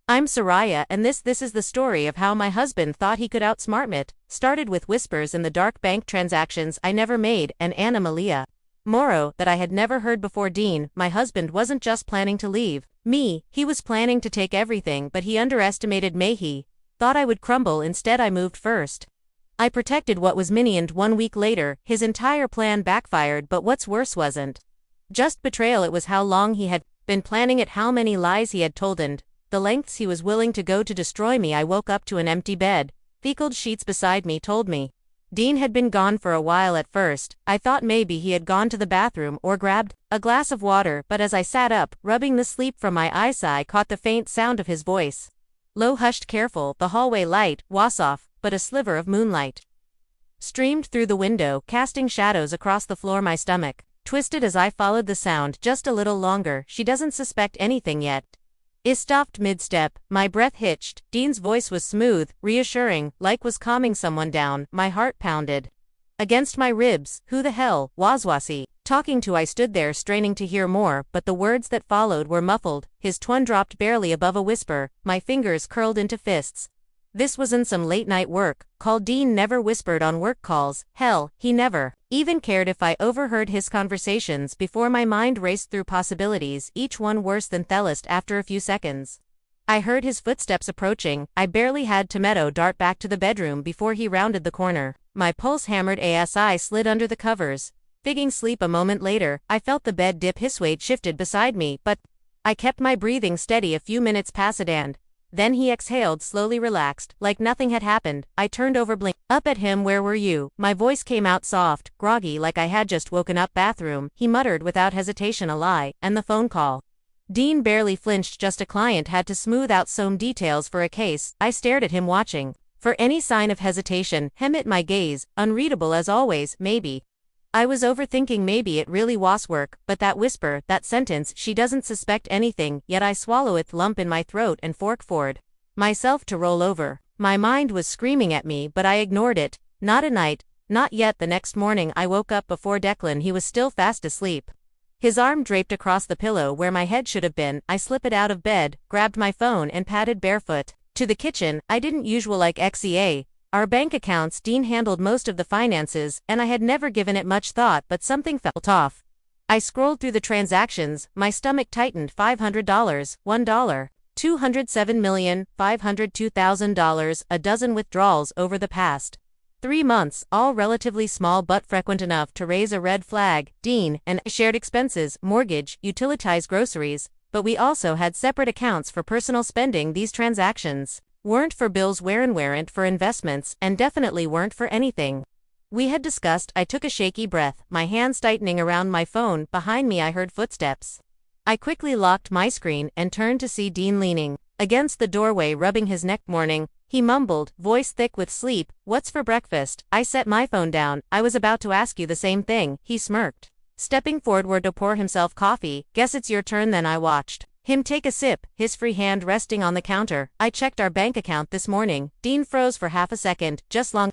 I'm Soraya, and this is the story of how my husband thought he could outsmart me. Started with whispers in the dark, bank transactions I never made, and Ilia Maro that I had never heard before. Dean, my husband, wasn't just planning to leave me, he was planning to take everything, but he underestimated me. He thought I would crumble. Instead, I moved first. I protected what was mine, and 1 week later, his entire plan backfired. But what's worse wasn't just betrayal, it was how long he had been planning it, how many lies he had told, and the lengths he was willing to go to destroy me. I woke up to an empty bed. Feckled sheets beside me told me Dean had been gone for a while. At first, I thought maybe he had gone to the bathroom or grabbed a glass of water, but as I sat up, rubbing the sleep from my eyes, I caught the faint sound of his voice. Low, hushed, careful. The hallway light was off, but a sliver of moonlight streamed through the window, casting shadows across the floor. My stomach twisted as I followed the sound. Just a little longer. She doesn't suspect anything yet. I stopped mid-step, my breath hitched. Dean's voice was smooth, reassuring, like was calming someone down. My heart pounded against my ribs. Who the hell was he talking to? I stood there straining to hear more, but the words that followed were muffled. His tone dropped barely above a whisper. My fingers curled into fists. This wasn't some late-night work call. Dean never whispered on work calls. Hell, he never even cared if I overheard his conversations. Before, my mind raced through possibilities, each one worse than Thelist. After a few seconds, I heard his footsteps approaching. I barely had to dart back to the bedroom before he rounded the corner. My pulse hammered as I slid under the covers, figging sleep. A moment later, I felt the bed dip. His weight shifted beside me, but I kept my breathing steady. A few minutes passed, and then he exhaled, slowly, relaxed, like nothing had happened. I turned over, blinked up at him. Where were you? My voice came out soft, groggy, like I had just woken up. Bathroom, he muttered without hesitation. A lie, and the phone call. Dean barely flinched. Just a client had to smooth out some details for a case. I stared at him, watching for any sign of hesitation. Him at my gaze, unreadable as always. Maybe I was overthinking, maybe it really was work, but that whisper, that sentence, she doesn't suspect anything, yet I swallow it, lump in my throat, and forward myself to roll over. My mind was screaming at me, but I ignored it. Not a night, not yet. The next morning I woke up before Declan. He was still fast asleep, his arm draped across the pillow where my head should have been. I slipped out of bed, grabbed my phone, and padded barefoot to the kitchen. I didn't usual like XEA. Our bank accounts. Dean handled most of the finances, and I had never given it much thought, but something felt off. I scrolled through the transactions, my stomach tightened. $500, $1, $207,502,000, a dozen withdrawals over the past 3 months, all relatively small but frequent enough to raise a red flag. Dean and I shared expenses, mortgage, utilities, groceries, but we also had separate accounts for personal spending. These transactions weren't for bills, weren't for investments, and definitely weren't for anything we had discussed. I took a shaky breath, my hands tightening around my phone. Behind me I heard footsteps. I quickly locked my screen and turned to see Dean leaning against the doorway, rubbing his neck. Morning, he mumbled, voice thick with sleep. What's for breakfast? I set my phone down. I was about to ask you the same thing. He smirked, stepping forward to pour himself coffee. Guess it's your turn then. I watched him take a sip, his free hand resting on the counter. I checked our bank account this morning. Dean froze for half a second, just long,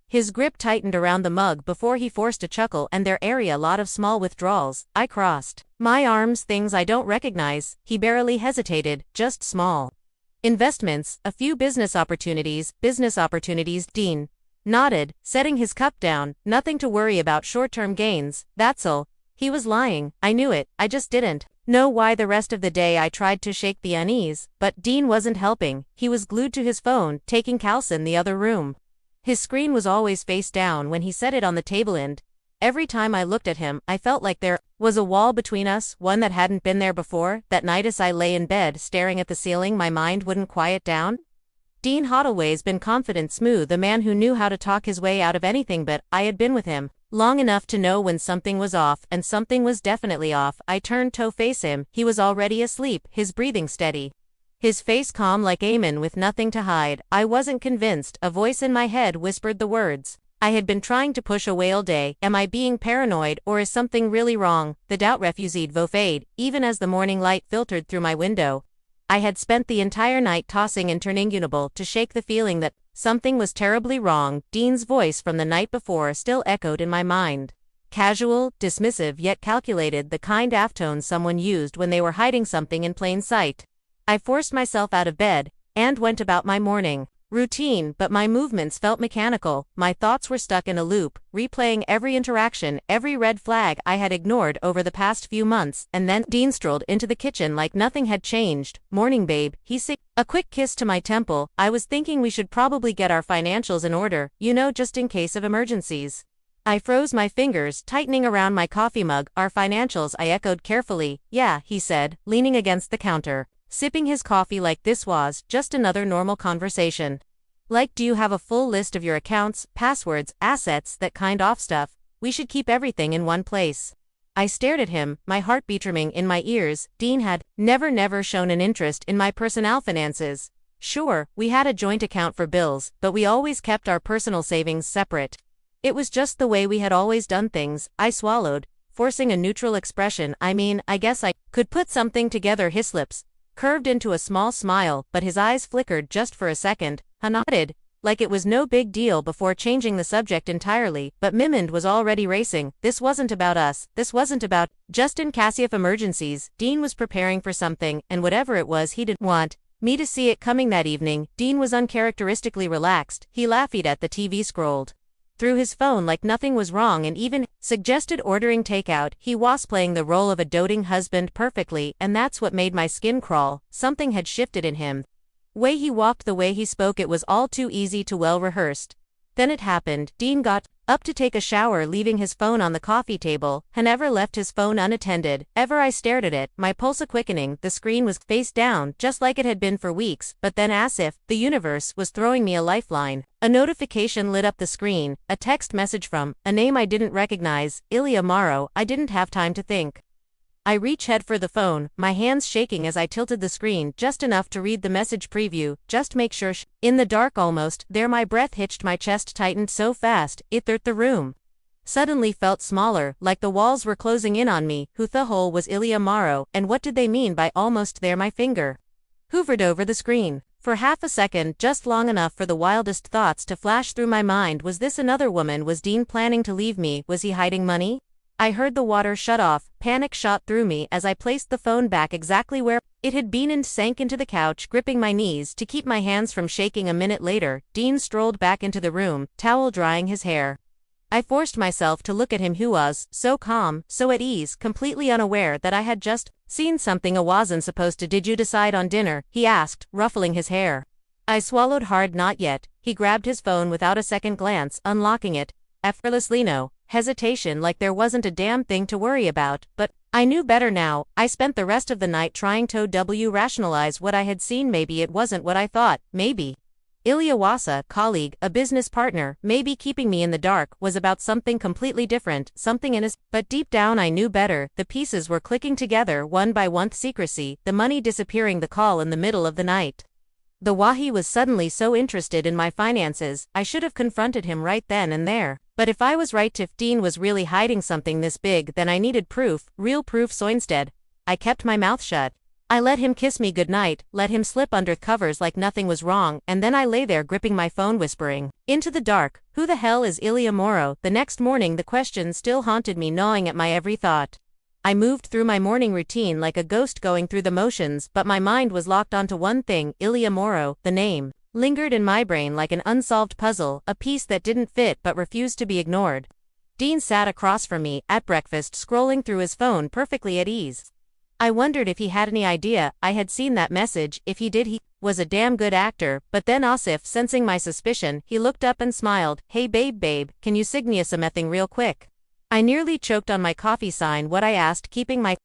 His grip tightened around the mug before he forced a chuckle. And there area lot of small withdrawals. I crossed my arms. Things I don't recognize. He barely hesitated, just small investments, a few business opportunities. Dean nodded, setting his cup down. Nothing to worry about, short-term gains, that's all. He was lying. I knew it, I just didn't know why. The rest of the day I tried to shake the unease, but Dean wasn't helping. He was glued to his phone, taking calls in the other room. His screen was always face down when he set it on the table, and every time I looked at him, I felt like there was a wall between us, one that hadn't been there before. That night as I lay in bed staring at the ceiling, my mind wouldn't quiet down. Dean had always been confident, smooth, a man who knew how to talk his way out of anything, but I had been with him long enough to know when something was off, and something was definitely off. I turned to face him. He was already asleep, his breathing steady, his face calm like a man with nothing to hide. I wasn't convinced. A voice in my head whispered the words I had been trying to push away all day. Am I being paranoid, or is something really wrong? The doubt refused to fade, even as the morning light filtered through my window. I had spent the entire night tossing and turning, unable to shake the feeling that something was terribly wrong. Dean's voice from the night before still echoed in my mind. Casual, dismissive, yet calculated, the kind of tone someone used when they were hiding something in plain sight. I forced myself out of bed and went about my morning routine, but my movements felt mechanical. My thoughts were stuck in a loop, replaying every interaction, every red flag I had ignored over the past few months. And then Dean strolled into the kitchen like nothing had changed. "Morning, babe," he said. A quick kiss to my temple. I was thinking we should probably get our financials in order, just in case of emergencies. I froze my fingers, tightening around my coffee mug. "Our financials," I echoed carefully. "Yeah," he said, leaning against the counter, sipping his coffee like this was just another normal conversation. "Like, do you have a full list of your accounts, passwords, assets, that kind of stuff? We should keep everything in one place." I stared at him, my heartbeat drumming in my ears. Dean had never shown an interest in my personal finances. Sure, we had a joint account for bills, but we always kept our personal savings separate. It was just the way we had always done things. I swallowed, forcing a neutral expression. I guess I could put something together. His lips curved into a small smile, but his eyes flickered just for a second. I nodded, like it was no big deal, before changing the subject entirely. But my mind was already racing. This wasn't about us. This wasn't about just in case of emergencies. Dean was preparing for something, and whatever it was, he didn't want me to see it coming. That evening, Dean was uncharacteristically relaxed. He laughed at the TV, scrolled through his phone like nothing was wrong, and even suggested ordering takeout. He was playing the role of a doting husband perfectly, and that's what made my skin crawl. Something had shifted in him. Way he walked, the way he spoke, it was all too easy to well rehearsed. Then it happened. Dean got up to take a shower, leaving his phone on the coffee table. He never left his phone unattended. Ever I stared at it, my pulse a quickening. The screen was face down, just like it had been for weeks, but then, as if the universe was throwing me a lifeline, a notification lit up the screen, a text message from a name I didn't recognize, Ilia Maro. I didn't have time to think. I reached head for the phone, my hands shaking as I tilted the screen just enough to read the message preview. "Just make sure in the dark, almost there." My breath hitched, my chest tightened so fast it the room suddenly felt smaller, like the walls were closing in on me. Who the hell was Ilia Maro, and what did they mean by almost there? My finger hovered over the screen for half a second, just long enough for the wildest thoughts to flash through my mind. Was this another woman? Was Dean planning to leave me? Was he hiding money? I heard the water shut off. Panic shot through me as I placed the phone back exactly where it had been and sank into the couch, gripping my knees to keep my hands from shaking. A minute later, Dean strolled back into the room, towel drying his hair. I forced myself to look at him, who was so calm, so at ease, completely unaware that I had just seen something I wasn't supposed to. "Did you decide on dinner?" he asked, ruffling his hair. I swallowed hard. "Not yet." He grabbed his phone without a second glance, unlocking it effortlessly. No hesitation, like there wasn't a damn thing to worry about. But I knew better now. I spent the rest of the night trying to rationalize what I had seen. Maybe it wasn't what I thought. Maybe Ilia was a colleague, a business partner. Maybe keeping me in the dark was about something completely different, something in his. But deep down I knew better. The pieces were clicking together one by one. Secrecy, the money disappearing, the call in the middle of the night. The Wahi was suddenly so interested in my finances. I should have confronted him right then and there. But if I was right, if Dean was really hiding something this big, then I needed proof, real proof. So instead, I kept my mouth shut. I let him kiss me goodnight, let him slip under covers like nothing was wrong, and then I lay there gripping my phone, whispering into the dark, "Who the hell is Ilia Maro?" The next morning the question still haunted me, gnawing at my every thought. I moved through my morning routine like a ghost going through the motions, but my mind was locked onto one thing. Ilia Maro, the name, lingered in my brain like an unsolved puzzle, a piece that didn't fit but refused to be ignored. Dean sat across from me at breakfast, scrolling through his phone, perfectly at ease. I wondered if he had any idea I had seen that message. If he did, he was a damn good actor. But then, as if sensing my suspicion, he looked up and smiled. "Hey babe, can you sig me something real quick?" I nearly choked on my coffee. "Sign what?" I asked, keeping my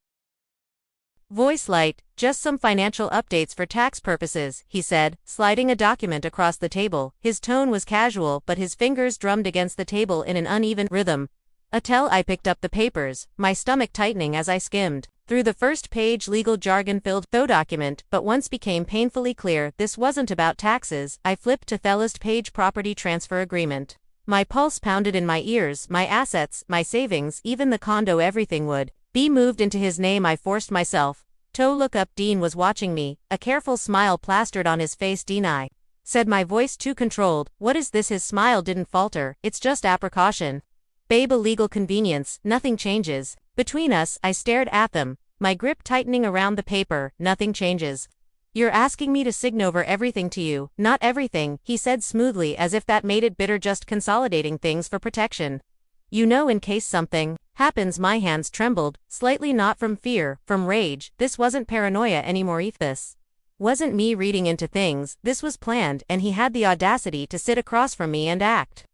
voice light. "Just some financial updates for tax purposes," he said, sliding a document across the table. His tone was casual, but his fingers drummed against the table in an uneven rhythm. Until I picked up the papers, my stomach tightening as I skimmed through the first page, legal jargon-filled document, but once became painfully clear this wasn't about taxes. I flipped to the last page, property transfer agreement. My pulse pounded in my ears. My assets, my savings, even the condo, everything would be moved into his name. I forced myself to look up. Dean was watching me, a careful smile plastered on his face. "Dean," I said, my voice too controlled. "What is this?" His smile didn't falter. "It's just a precaution, babe, a legal convenience. Nothing changes between us." I stared at them, my grip tightening around the paper. "Nothing changes You're asking me to sign over everything to you. Not everything, he said smoothly as if that made it bitter, just consolidating things for protection. You know, in case something happens. My hands trembled, slightly, not from fear, from rage. This wasn't paranoia anymore. This wasn't me reading into things, this was planned, and he had the audacity to sit across from me and act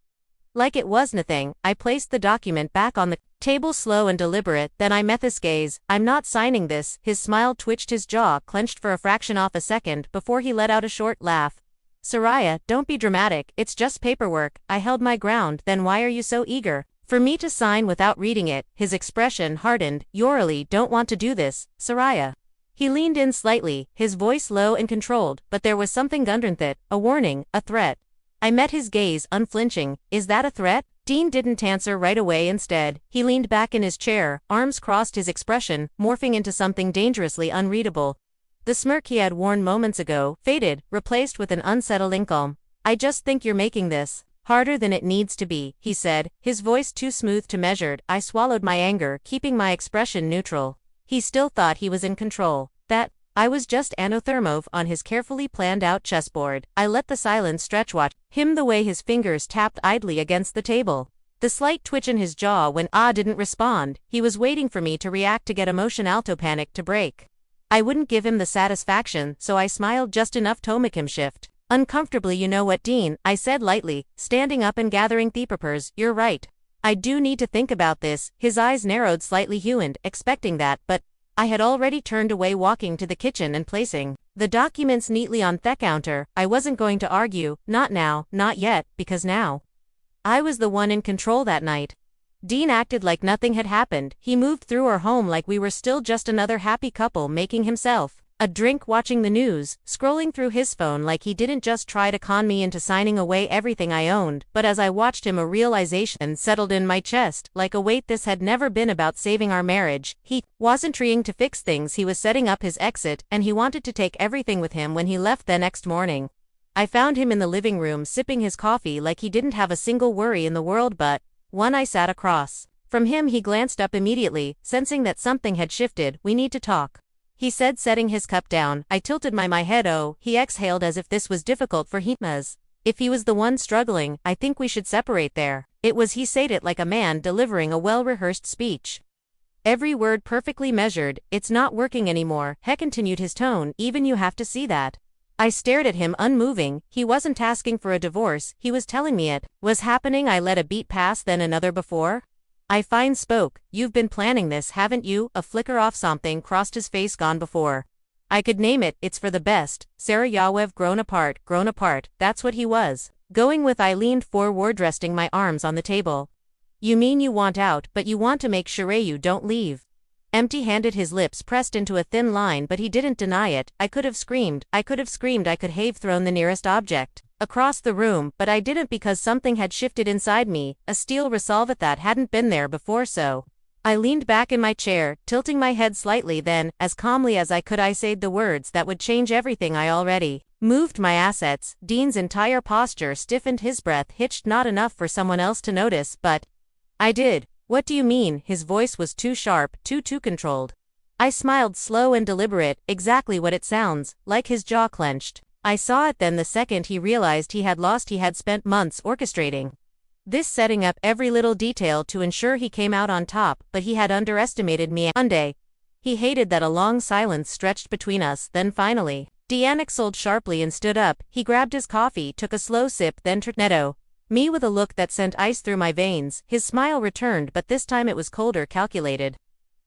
like it was nothing. I placed the document back on the table, slow and deliberate, then I met his gaze. I'm not signing this. His smile twitched, his jaw clenched for a fraction of a second before he let out a short laugh. Soraya, don't be dramatic, it's just paperwork. I held my ground. Then why are you so eager for me to sign without reading it? His expression hardened. You really don't want to do this, Soraya. He leaned in slightly, his voice low and controlled, but there was something underneath it, a warning, a threat. I met his gaze, unflinching. Is that a threat? Dean didn't answer right away. Instead, he leaned back in his chair, arms crossed, his expression morphing into something dangerously unreadable. The smirk he had worn moments ago faded, replaced with an unsettling calm. I just think you're making this harder than it needs to be, he said, his voice too smooth to measured. I swallowed my anger, keeping my expression neutral. He still thought he was in control. That I was just anothermove on his carefully planned out chessboard. I let the silence stretch, watch him the way his fingers tapped idly against the table. The slight twitch in his jaw when I didn't respond. He was waiting for me to react, to get emotion, alto panic to break. I wouldn't give him the satisfaction, so I smiled just enough to make him shift uncomfortably. You know what, Dean, I said lightly, standing up and gathering the papers. You're right. I do need to think about this. His eyes narrowed slightly, hued, expecting that, but I had already turned away, walking to the kitchen and placing the documents neatly on the counter. I wasn't going to argue, not now, not yet, because now I was the one in control that night. Dean acted like nothing had happened. He moved through our home like we were still just another happy couple, making himself a drink, watching the news, scrolling through his phone like he didn't just try to con me into signing away everything I owned. But as I watched him, a realization settled in my chest, like a weight. This had never been about saving our marriage. He wasn't trying to fix things, he was setting up his exit, and he wanted to take everything with him when he left the next morning. I found him in the living room, sipping his coffee like he didn't have a single worry in the world but one. I sat across from him. He glanced up immediately, sensing that something had shifted. We need to talk, he said, setting his cup down. I tilted my head. Oh, he exhaled as if this was difficult for him, as if he was the one struggling. I think we should separate there. It was he said it like a man delivering a well-rehearsed speech. Every word perfectly measured. It's not working anymore, he continued, his tone even. You have to see that. I stared at him, unmoving. He wasn't asking for a divorce, he was telling me it was happening. I let a beat pass, then another before I spoke. You've been planning this, haven't you? A flicker off something crossed his face. Gone before I could name it. It's for the best. Sarah Yawev, grown apart, that's what he was going with. I leaned forward, resting my arms on the table. You mean you want out, but you want to make sure you don't leave? Empty-handed, his lips pressed into a thin line, but he didn't deny it. I could have screamed, I could have thrown the nearest object across the room, but I didn't, because something had shifted inside me, a steel resolve that hadn't been there before. So I leaned back in my chair, tilting my head slightly, then, as calmly as I could, I said the words that would change everything. I already moved my assets. Dean's entire posture stiffened, his breath hitched, not enough for someone else to notice, but I did. What do you mean? His voice was too sharp, too controlled. I smiled, slow and deliberate, exactly what it sounds like. His jaw clenched. I saw it then, the second he realized he had lost. He had spent months orchestrating this, setting up every little detail to ensure he came out on top, but he had underestimated me. Monday. He hated that a long silence stretched between us. Then finally, Dean exhaled sharply and stood up. He grabbed his coffee, took a slow sip, then turned me with a look that sent ice through my veins. His smile returned, but this time it was colder, calculated.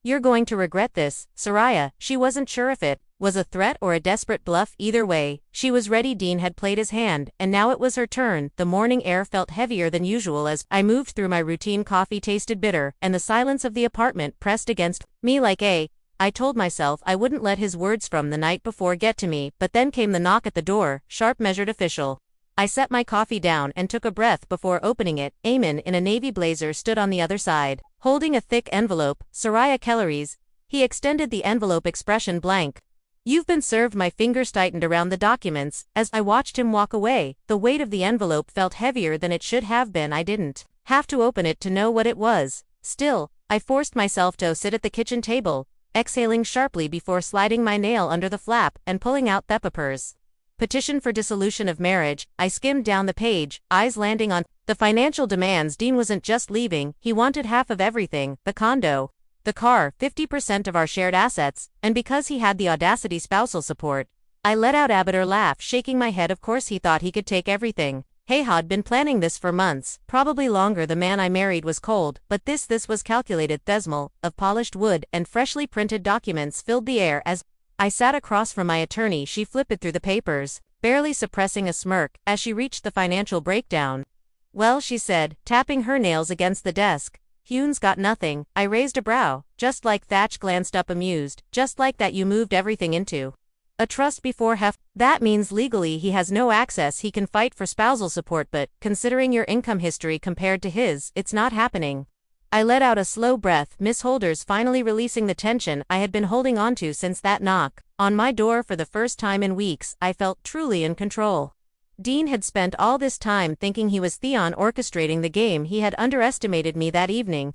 You're going to regret this, Soraya. She wasn't sure if it was a threat or a desperate bluff. Either way, she was ready. Dean had played his hand, and now it was her turn. The morning air felt heavier than usual as I moved through my routine. Coffee tasted bitter, and the silence of the apartment pressed against me like I told myself I wouldn't let his words from the night before get to me, but then came the knock at the door, sharp, measured, official. I set my coffee down and took a breath before opening it. Eamon, in a navy blazer, stood on the other side, holding a thick envelope. Soraya Kellery's. He extended the envelope, expression blank. You've been served. My fingers tightened around the documents. As I watched him walk away, the weight of the envelope felt heavier than it should have been. I didn't have to open it to know what it was. Still, I forced myself to sit at the kitchen table, exhaling sharply before sliding my nail under the flap and pulling out the papers. Petition for dissolution of marriage. I skimmed down the page, eyes landing on the financial demands. Dean wasn't just leaving, he wanted half of everything: the condo, the car, 50% of our shared assets, and because he had the audacity, spousal support. I let out a bitter laugh, shaking my head. Of course he thought he could take everything. Hey, I'd been planning this for months, probably longer. The man I married was cold, but this was calculated. The smell of polished wood and freshly printed documents filled the air as I sat across from my attorney. She flipped through the papers, barely suppressing a smirk as she reached the financial breakdown. Well, she said, tapping her nails against the desk, Hugh's got nothing. I raised a brow. Just like Thatch glanced up amused. Just like that you moved everything into a trust before that means legally he has no access. He can fight for spousal support, but considering your income history compared to his, it's not happening. I let out a slow breath, Miss Holders finally releasing the tension I had been holding onto since that knock on my door. For the first time in weeks, I felt truly in control. Dean had spent all this time thinking he was Theon orchestrating the game. He had underestimated me that evening.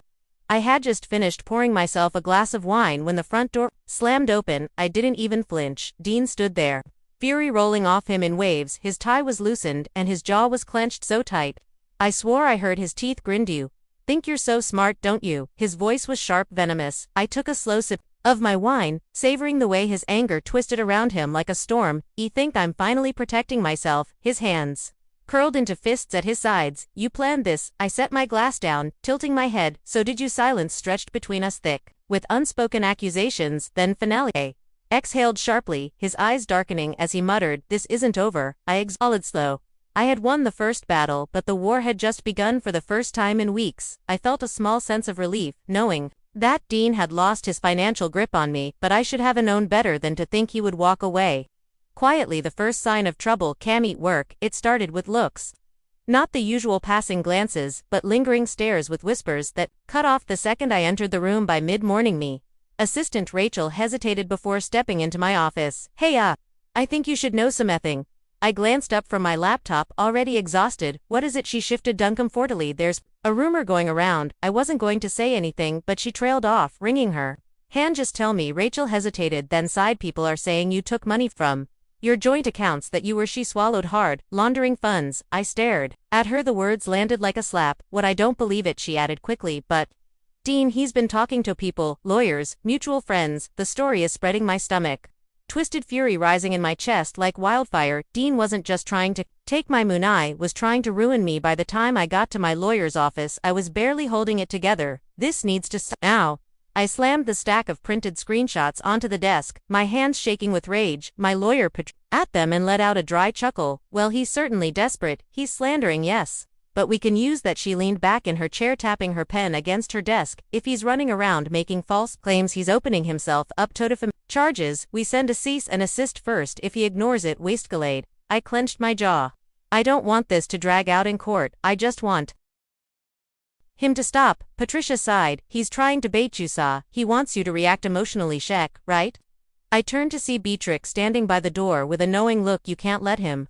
I had just finished pouring myself a glass of wine when the front door slammed open. I didn't even flinch. Dean stood there, fury rolling off him in waves. His tie was loosened and his jaw was clenched so tight I swore I heard his teeth grind. You think you're so smart, don't you? His voice was sharp, venomous. I took a slow sip of my wine, savoring the way his anger twisted around him like a storm. You think I'm finally protecting myself? His hands curled into fists at his sides. You planned this. I set my glass down, tilting my head. So did you? Silence stretched between us, thick with unspoken accusations. Then finale. Exhaled sharply, his eyes darkening as he muttered, "This isn't over." I exhaled slow. I had won the first battle, but the war had just begun. For the first time in weeks, I felt a small sense of relief, knowing that Dean had lost his financial grip on me, but I should have known better than to think he would walk away quietly. The first sign of trouble came at work. It started with looks. Not the usual passing glances, but lingering stares with whispers that cut off the second I entered the room. By mid-morning, me assistant Rachel hesitated before stepping into my office. "Hey, I think you should know something." I glanced up from my laptop, already exhausted. "What is it?" She shifted uncomfortably. "There's a rumor going around." I wasn't going to say anything, but she trailed off, wringing her hand. "Just tell me." Rachel hesitated, then sighed. "People are saying you took money from your joint accounts, that you were," she swallowed hard, "laundering funds." I stared at her. The words landed like a slap. "What? I don't believe it," she added quickly. "But Dean, he's been talking to people, lawyers, mutual friends." The story is spreading. My stomach twisted, fury rising in my chest like wildfire. Dean wasn't just trying to take my moonai, was trying to ruin me. By the time I got to my lawyer's office, I was barely holding it together. "This needs to stop now." I slammed the stack of printed screenshots onto the desk, my hands shaking with rage. My lawyer at them and let out a dry chuckle. "Well, he's certainly desperate. He's slandering, yes. But we can use that." She leaned back in her chair, tapping her pen against her desk. "If he's running around making false claims, he's opening himself up to defamation charges. We send a cease and assist first. If he ignores it, we escalate." I clenched my jaw. "I don't want this to drag out in court. I just want him to stop." Patricia sighed. "He's trying to bait you, Sa. He wants you to react emotionally, Shek, right?" I turned to see Beatrix standing by the door with a knowing look. "You can't let him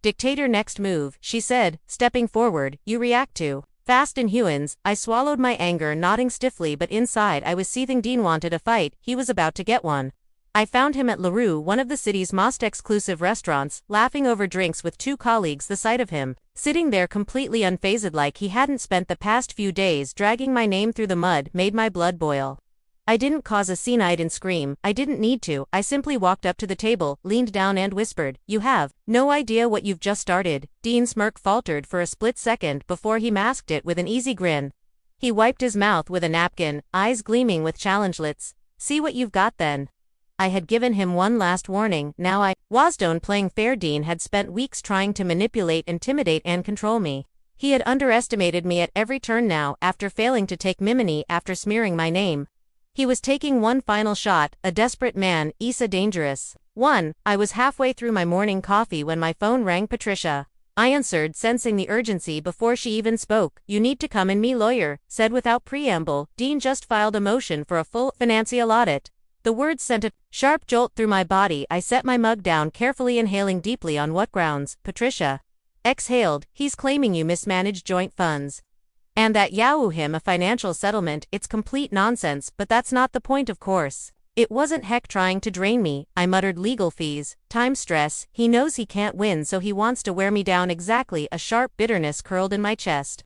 dictator next move," she said, stepping forward. "You react too fast in Hewins." I swallowed my anger, nodding stiffly, but inside I was seething. Dean wanted a fight. He was about to get one. I found him at LaRue, one of the city's most exclusive restaurants, laughing over drinks with two colleagues. The sight of him sitting there completely unfazed, like he hadn't spent the past few days dragging my name through the mud, made my blood boil. I didn't cause a scene. I didn't scream. I didn't need to. I simply walked up to the table, leaned down and whispered, "You have no idea what you've just started." Dean's smirk faltered for a split second before he masked it with an easy grin. He wiped his mouth with a napkin, eyes gleaming with challenge. "Let's see what you've got then." I had given him one last warning. Now I was done playing fair. Dean had spent weeks trying to manipulate, intimidate, and control me. He had underestimated me at every turn. Now, after failing to take Mimini, after smearing my name, he was taking one final shot. A desperate man, Issa, dangerous one. I was halfway through my morning coffee when my phone rang. "Patricia." I answered, sensing the urgency before she even spoke. "You need to come in." Me lawyer said without preamble. "Dean just filed a motion for a full financial audit." The words sent a sharp jolt through my body. I set my mug down, carefully inhaling deeply. "On what grounds?" Patricia exhaled. "He's claiming you mismanaged joint funds And that Yahoo him a financial settlement, it's complete nonsense, but that's not the point, of course. It wasn't heck trying to drain me, I muttered. Legal fees, time stress, he knows he can't win, so he wants to wear me down. Exactly. A sharp bitterness curled in my chest.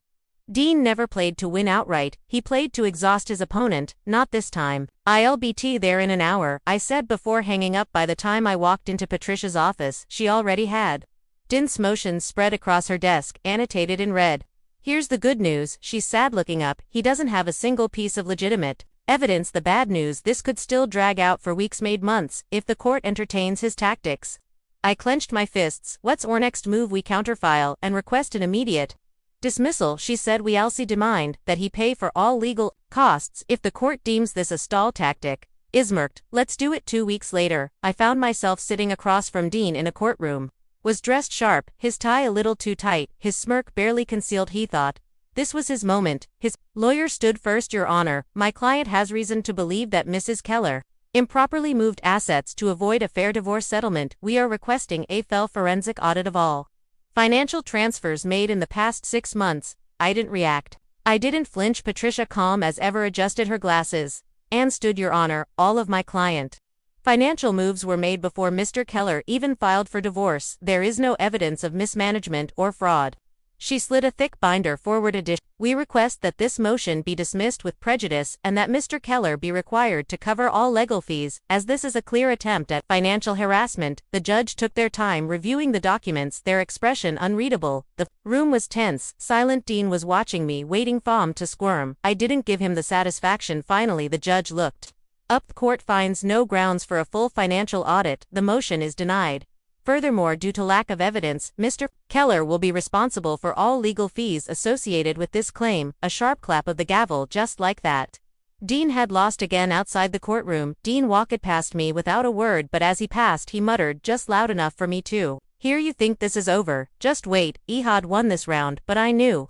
Dean never played to win outright, he played to exhaust his opponent, not this time. I'll be there in an hour, I said before hanging up. By the time I walked into Patricia's office, she already had. Dense motions spread across her desk, annotated in red. Here's the good news, she said, looking up. He doesn't have a single piece of legitimate evidence. The bad news, this could still drag out for weeks, maybe months, if the court entertains his tactics. I clenched my fists. What's our next move? We counterfile and request an immediate dismissal, she said. We also demand that he pay for all legal costs if the court deems this a stall tactic. Ismarked. Let's do it. 2 weeks later, I found myself sitting across from Dean in a courtroom. Was dressed sharp, his tie a little too tight, his smirk barely concealed. He thought this was his moment. His lawyer stood first. Your Honor, my client has reason to believe that Mrs. Keller improperly moved assets to avoid a fair divorce settlement. We are requesting a full forensic audit of all financial transfers made in the past 6 months. I didn't react. I didn't flinch. Patricia, calm as ever, adjusted her glasses and stood. Your Honor, all of my client financial moves were made before Mr. Keller even filed for divorce. There is no evidence of mismanagement or fraud. She slid a thick binder forward. We request that this motion be dismissed with prejudice and that Mr. Keller be required to cover all legal fees, as this is a clear attempt at financial harassment. The judge took their time reviewing the documents, their expression unreadable. The room was tense, silent. Dean was watching me, waiting for him to squirm. I didn't give him the satisfaction. Finally, the judge looked up. Court finds no grounds for a full financial audit. The motion is denied. Furthermore, due to lack of evidence, Mr. Keller will be responsible for all legal fees associated with this claim. A sharp clap of the gavel. Just like that, Dean had lost again. Outside the courtroom, Dean walked past me without a word, but as he passed he muttered just loud enough for me to hear, you think this is over? Just wait. Ehud won this round, but I knew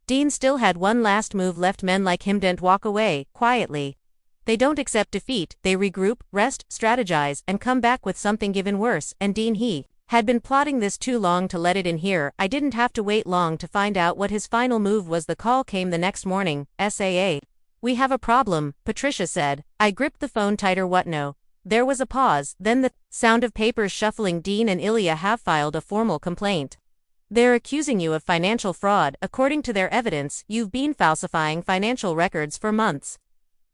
Dean still had one last move left. Men like him didn't walk away quietly. They don't accept defeat, they regroup, rest, strategize, and come back with something even worse. And Dean, he had been plotting this too long to let it in here. I didn't have to wait long to find out what his final move was. The call came the next morning. SAA. We have a problem, Patricia said. I gripped the phone tighter. What? No. There was a pause, then the sound of papers shuffling. Dean and Ilia have filed a formal complaint. They're accusing you of financial fraud. According to their evidence, you've been falsifying financial records for months.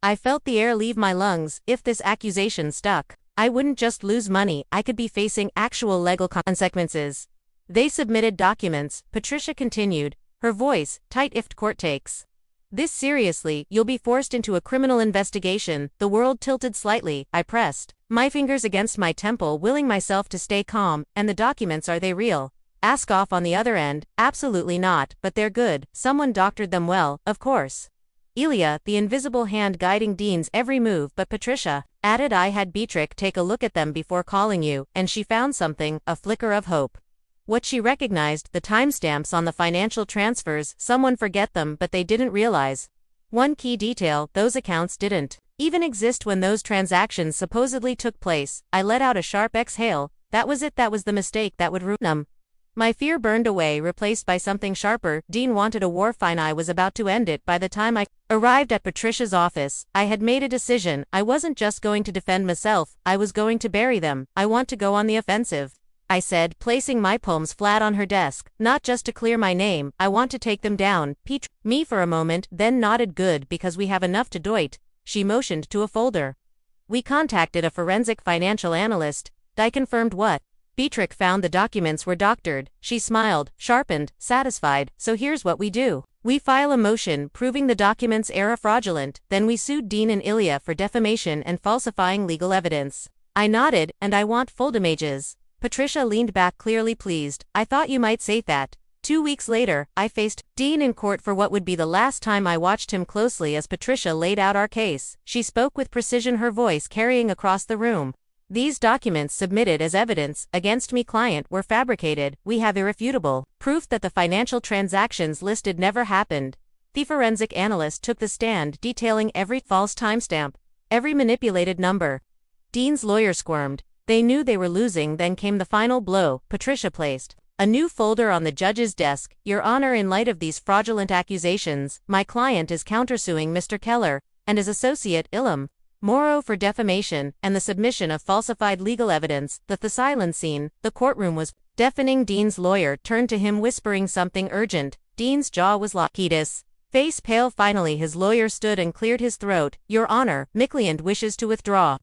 I felt the air leave my lungs. If this accusation stuck, I wouldn't just lose money, I could be facing actual legal consequences. They submitted documents, Patricia continued, her voice tight. If court takes this seriously, you'll be forced into a criminal investigation. The world tilted slightly. I pressed my fingers against my temple, willing myself to stay calm. And the documents, are they real? Ask off on the other end. Absolutely not, but they're good. Someone doctored them well, of course. Ilia, the invisible hand guiding Dean's every move. But Patricia added, I had Beatrix take a look at them before calling you, and she found something, a flicker of hope. What she recognized, the timestamps on the financial transfers. Someone forget them, but they didn't realize one key detail: those accounts didn't even exist when those transactions supposedly took place. I let out a sharp exhale. That was it. That was the mistake that would ruin them. My fear burned away, replaced by something sharper. Dean wanted a war. Fine, I was about to end it. By the time I arrived at Patricia's office, I had made a decision. I wasn't just going to defend myself, I was going to bury them. I want to go on the offensive, I said, placing my palms flat on her desk. Not just to clear my name, I want to take them down. Me for a moment, then nodded. Good, because we have enough to do it. She motioned to a folder. We contacted a forensic financial analyst. I confirmed what? Beatrix found the documents were doctored. She smiled, sharpened, satisfied. So here's what we do. We file a motion proving the documents are fraudulent, then we sued Dean and Ilia for defamation and falsifying legal evidence. I nodded, and I want full damages. Patricia leaned back, clearly pleased. I thought you might say that. 2 weeks later, I faced Dean in court for what would be the last time. I watched him closely as Patricia laid out our case. She spoke with precision, her voice carrying across the room. These documents submitted as evidence against me, client, were fabricated. We have irrefutable proof that the financial transactions listed never happened. The forensic analyst took the stand, detailing every false timestamp, every manipulated number. Dean's lawyer squirmed. They knew they were losing. Then came the final blow. Patricia placed A new folder on the judge's desk. Your Honor, in light of these fraudulent accusations, my client is countersuing Mr. Keller and his associate Ilia Maro for defamation and the submission of falsified legal evidence. The silence scene. The courtroom was deafening. Dean's lawyer turned to him whispering something urgent. Dean's jaw was locked. Face pale. Finally his lawyer stood and cleared his throat. Your Honor, McLeand wishes to withdraw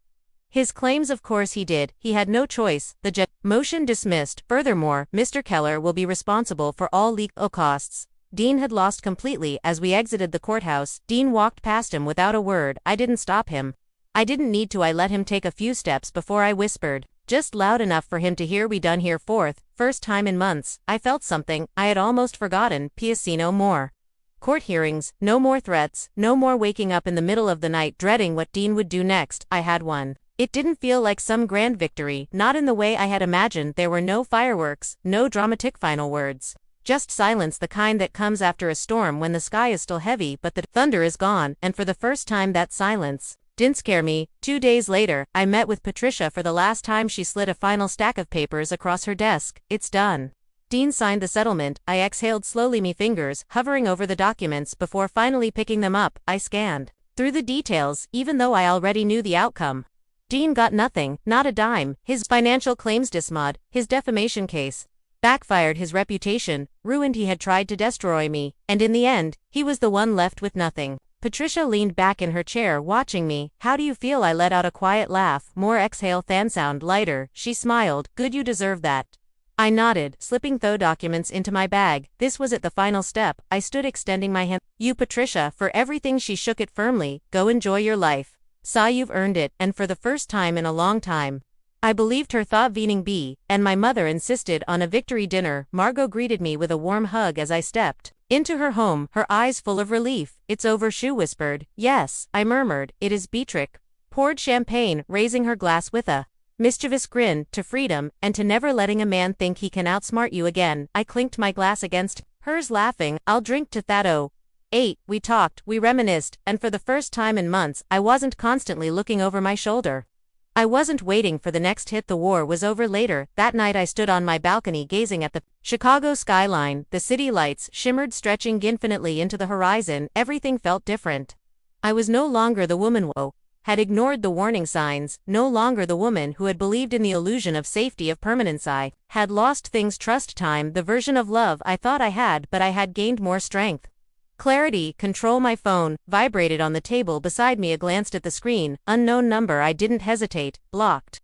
his claims. Of course he did. He had no choice. The judge. Motion dismissed. Furthermore, Mr. Keller will be responsible for all legal costs. Dean had lost completely. As we exited the courthouse, Dean walked past him without a word. I didn't stop him. I didn't need to. I let him take a few steps before I whispered, just loud enough for him to hear, we done here. First time in months. I felt something I had almost forgotten. PSC no more court hearings, no more threats, no more waking up in the middle of the night dreading what Dean would do next. I had won. It didn't feel like some grand victory, not in the way I had imagined. There were no fireworks, no dramatic final words. Just silence, the kind that comes after a storm when the sky is still heavy but the thunder is gone, and for the first time that silence didn't scare me. 2 days later, I met with Patricia for the last time. She slid a final stack of papers across her desk. It's done. Dean signed the settlement. I exhaled slowly, my fingers hovering over the documents before finally picking them up. I scanned through the details, even though I already knew the outcome. Dean got nothing, not a dime. His financial claims dismissed, his defamation case backfired, his reputation ruined. He had tried to destroy me, and in the end, he was the one left with nothing. Patricia leaned back in her chair watching me. How do you feel? I let out a quiet laugh, more exhale than sound. Lighter. She smiled. Good, you deserve that. I nodded, slipping those documents into my bag. This was it, the final step. I stood extending my hand. You, Patricia, for everything. She shook it firmly. Go enjoy your life. Saw, you've earned it, and for the first time in a long time. I believed her thought. Vening B, and my mother insisted on a victory dinner. Margot greeted me with a warm hug as I stepped into her home, her eyes full of relief. It's over, she whispered. Yes, I murmured. It is. Beatrix poured champagne, raising her glass with a mischievous grin, to freedom, and to never letting a man think he can outsmart you again. I clinked my glass against hers, laughing. I'll drink to that. Oh. 8. We talked, we reminisced, and for the first time in months, I wasn't constantly looking over my shoulder. I wasn't waiting for the next hit. The war was over. Later, that night I stood on my balcony gazing at the Chicago skyline. The city lights shimmered, stretching infinitely into the horizon. Everything felt different. I was no longer the woman who had ignored the warning signs, no longer the woman who had believed in the illusion of safety, of permanence. I had lost things, trust, time, the version of love I thought I had, but I had gained more strength. Clarity, control. My phone vibrated on the table beside me. I glanced at the screen. Unknown number. I didn't hesitate. Blocked.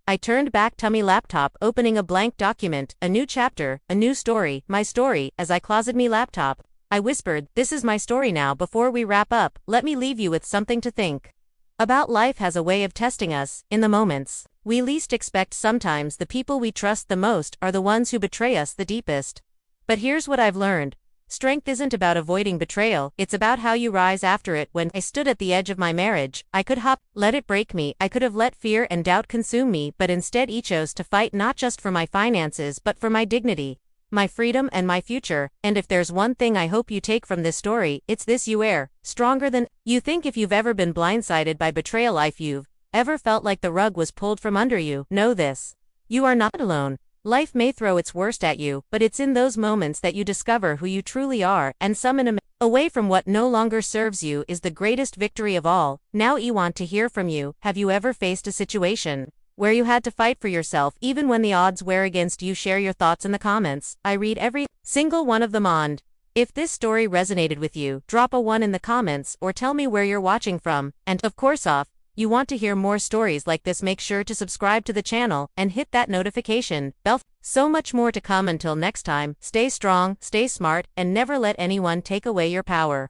I turned back to my laptop, opening a blank document. A new chapter, a new story, my story. As I closed my laptop, I whispered, this is my story now. Before we wrap up, let me leave you with something to think about. Life has a way of testing us in the moments we least expect. Sometimes the people we trust the most are the ones who betray us the deepest. But here's what I've learned. Strength isn't about avoiding betrayal, it's about how you rise after it. When I stood at the edge of my marriage, I could let it break me. I could have let fear and doubt consume me, but instead I chose to fight, not just for my finances but for my dignity, my freedom, and my future. And if there's one thing I hope you take from this story, it's this: you are stronger than you think. If you've ever been blindsided by betrayal, if you've ever felt like the rug was pulled from under you, know this: you are not alone. Life may throw its worst at you, but it's in those moments that you discover who you truly are, and summon away from what no longer serves you is the greatest victory of all. Now I want to hear from you. Have you ever faced a situation where you had to fight for yourself even when the odds were against you? Share your thoughts in the comments. I read every single one of them. And if this story resonated with you, drop a 1 in the comments or tell me where you're watching from. And of course, if you want to hear more stories like this, make sure to subscribe to the channel and hit that notification bell. So much more to come. Until next time, stay strong, stay smart, and never let anyone take away your power.